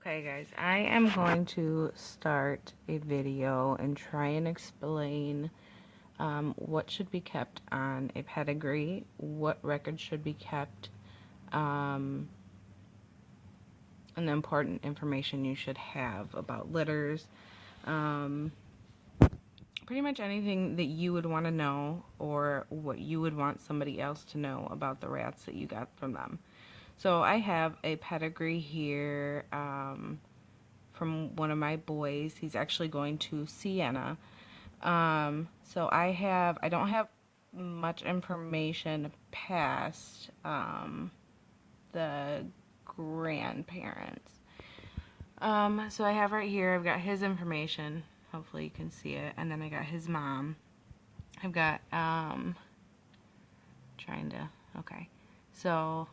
Okay guys, I am going to start a video and try and explain what should be kept on a pedigree, what records should be kept, and the important information you should have about litters. Pretty much anything that you would want to know or what you would want somebody else to know about the rats that you got from them. So I have a pedigree here from one of my boys. He's actually going to Siena. So I don't have much information past the grandparents. So I have right here, I've got his information. Hopefully you can see it. And then I got his mom. I've got, okay. So,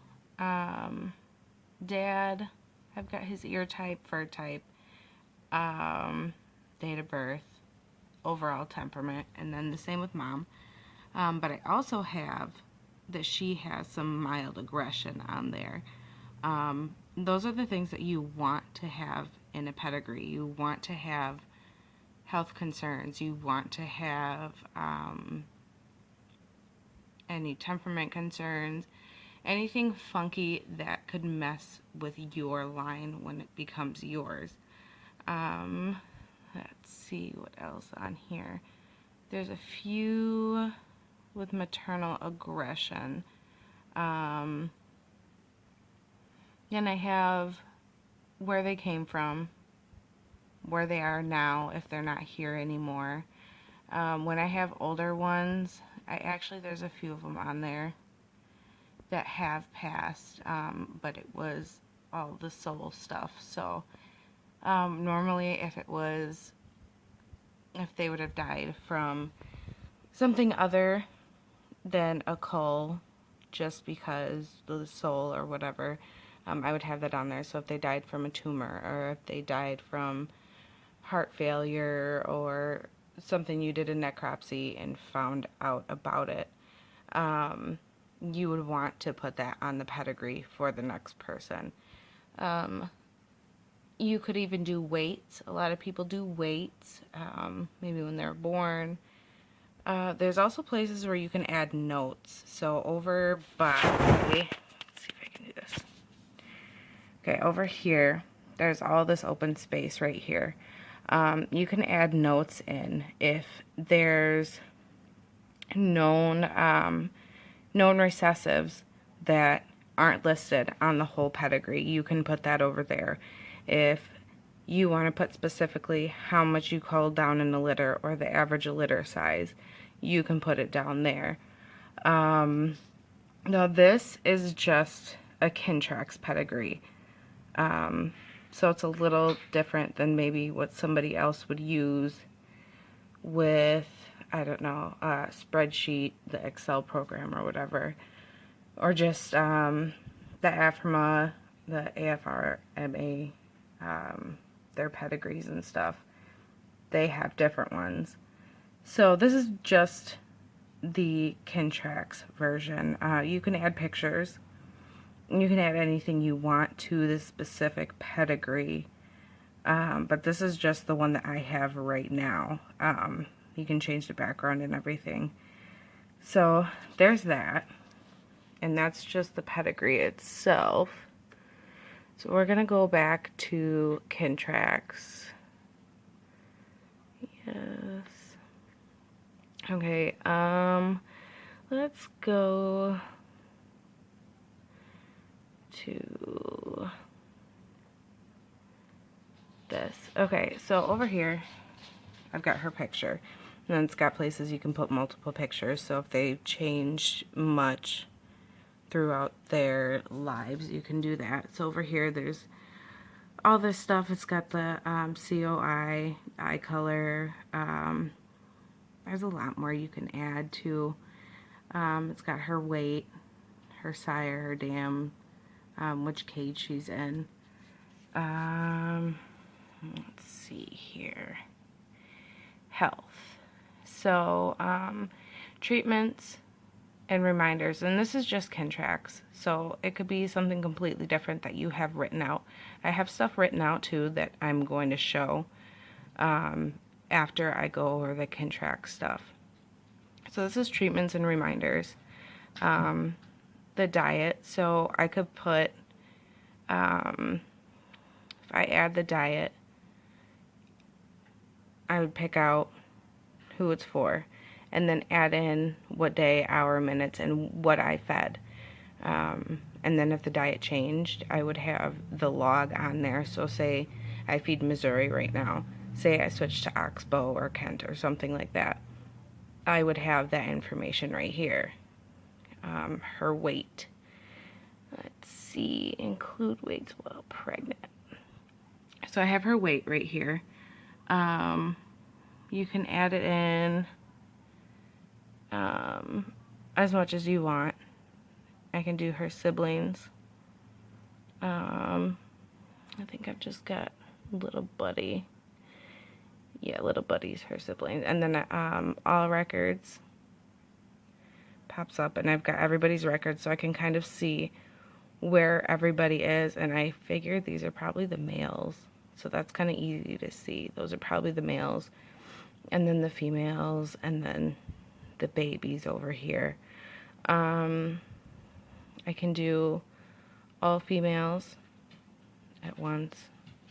dad, I've got his ear type, fur type, date of birth, overall temperament, and then the same with mom. But I also have that she has some mild aggression on there. Those are the things that you want to have in a pedigree. You want to have health concerns. You want to have any temperament concerns, anything funky that could mess with your line when it becomes yours. Let's see what else on here. There's a few with maternal aggression. Then I have where they came from, where they are now if they're not here anymore. When I have older ones, there's a few of them on there that have passed, but it was all the soul stuff. So normally if they would have died from something other than a cull, just because the soul or whatever, I would have that on there. So if they died from a tumor, or if they died from heart failure, or something you did a necropsy and found out about it, you would want to put that on the pedigree for the next person. You could even do weights. A lot of people do weights, maybe when they're born. There's also places where you can add notes. So over by, let's see if I can do this. Okay, over here, there's all this open space right here. You can add notes in if there's known recessives that aren't listed on the whole pedigree. You can put that over there. If you want to put specifically how much you culled down in a litter or the average litter size, you can put it down there. Now this is just a Kintrax pedigree. So it's a little different than maybe what somebody else would use with, I don't know, a spreadsheet, the Excel program or whatever. Or just the AFRMA, the AFRMA, their pedigrees and stuff. They have different ones. So this is just the Kintrax version. You can add pictures. You can add anything you want to this specific pedigree. But this is just the one that I have right now. You can change the background and everything. So there's that. And that's just the pedigree itself. So we're going to go back to Kintrax. Yes. Okay, let's go to this. Okay, so over here, I've got her picture. And then it's got places you can put multiple pictures. So if they change much throughout their lives, you can do that. So over here, there's all this stuff. It's got the COI, eye color. There's a lot more you can add to. It's got her weight, her sire, her dam, which cage she's in. Let's see here. Health. So, treatments, and reminders, and this is just Kintrax, so it could be something completely different that you have written out. I have stuff written out too that I'm going to show after I go over the Kintrax stuff. So this is treatments and reminders. The diet, so I could put, if I add the diet, I would pick out who it's for, and then add in what day, hour, minutes, and what I fed. And then if the diet changed, I would have the log on there. So say I feed Missouri right now. Say I switched to Oxbow or Kent or something like that. I would have that information right here. Her weight. Let's see, include weights while pregnant. So I have her weight right here. You can add it in as much as you want. I can do her siblings. I think I've just got little buddy. Yeah, little buddy's her siblings. And then all records pops up, and I've got everybody's records, so I can kind of see where everybody is. And I figured these are probably the males, so that's kind of easy to see. Those are probably the males, and then the females, and then the babies over here. I can do all females at once.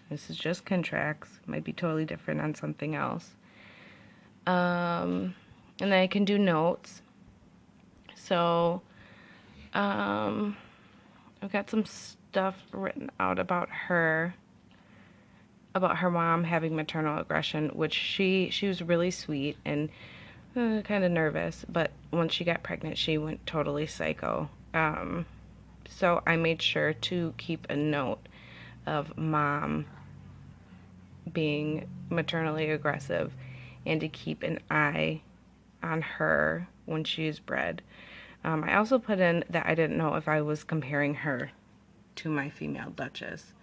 This is just Kintrax. Might be totally different on something else. And then I can do notes. So I've got some stuff written out about her mom having maternal aggression, which she was really sweet and kind of nervous, but once she got pregnant, she went totally psycho. So I made sure to keep a note of mom being maternally aggressive and to keep an eye on her when she is bred. I also put in that I didn't know if I was comparing her to my female Duchess,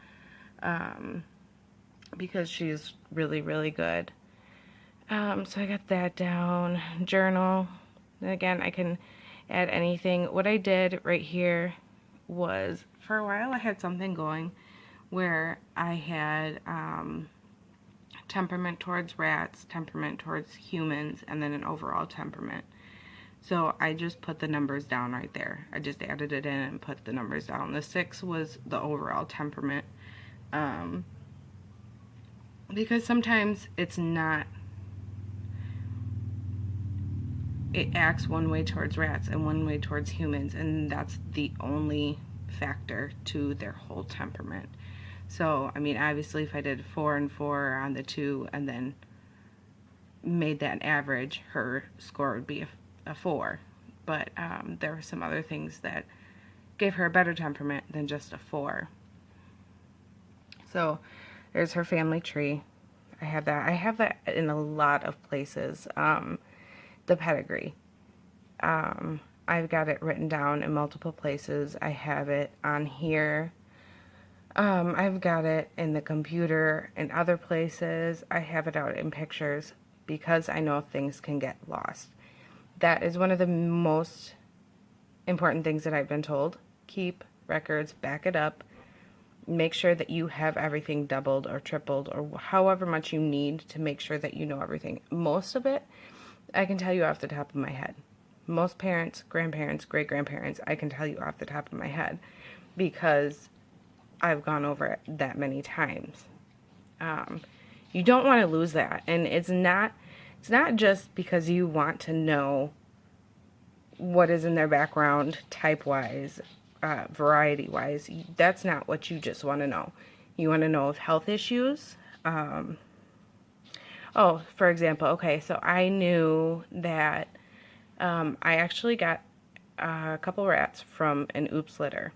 because she's really, really good. So I got that down. Journal. And again, I can add anything. What I did right here was, for a while I had something going where I had temperament towards rats, temperament towards humans, and then an overall temperament. So I just put the numbers down right there. I just added it in and put the numbers down. The 6 was the overall temperament. Because sometimes it's not, it acts one way towards rats and one way towards humans, and that's the only factor to their whole temperament. So, I mean, obviously if I did 4 and 4 on the 2 and then made that an average, her score would be a 4. But there were some other things that gave her a better temperament than just a 4. So there's her family tree. I have that in a lot of places. The pedigree. I've got it written down in multiple places. I have it on here. I've got it in the computer and other places. I have it out in pictures because I know things can get lost. That is one of the most important things that I've been told. Keep records, back it up. Make sure that you have everything doubled or tripled or however much you need to make sure that you know everything. Most of it, I can tell you off the top of my head. Most parents, grandparents, great-grandparents, I can tell you off the top of my head because I've gone over it that many times. You don't want to lose that, and it's not just because you want to know what is in their background type-wise, variety-wise. That's not what you just want to know. You want to know of health issues. Oh, for example, okay, so I knew that I actually got a couple rats from an oops litter.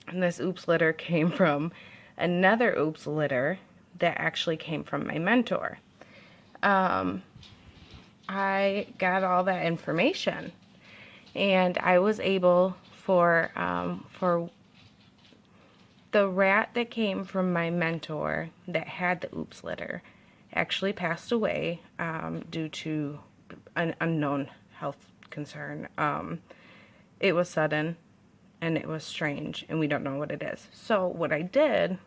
And this oops litter came from another oops litter that actually came from my mentor. I got all that information, and I was able for the rat that came from my mentor that had the oops litter actually passed away due to an unknown health concern. it was sudden and it was strange and we don't know what it is. So what I did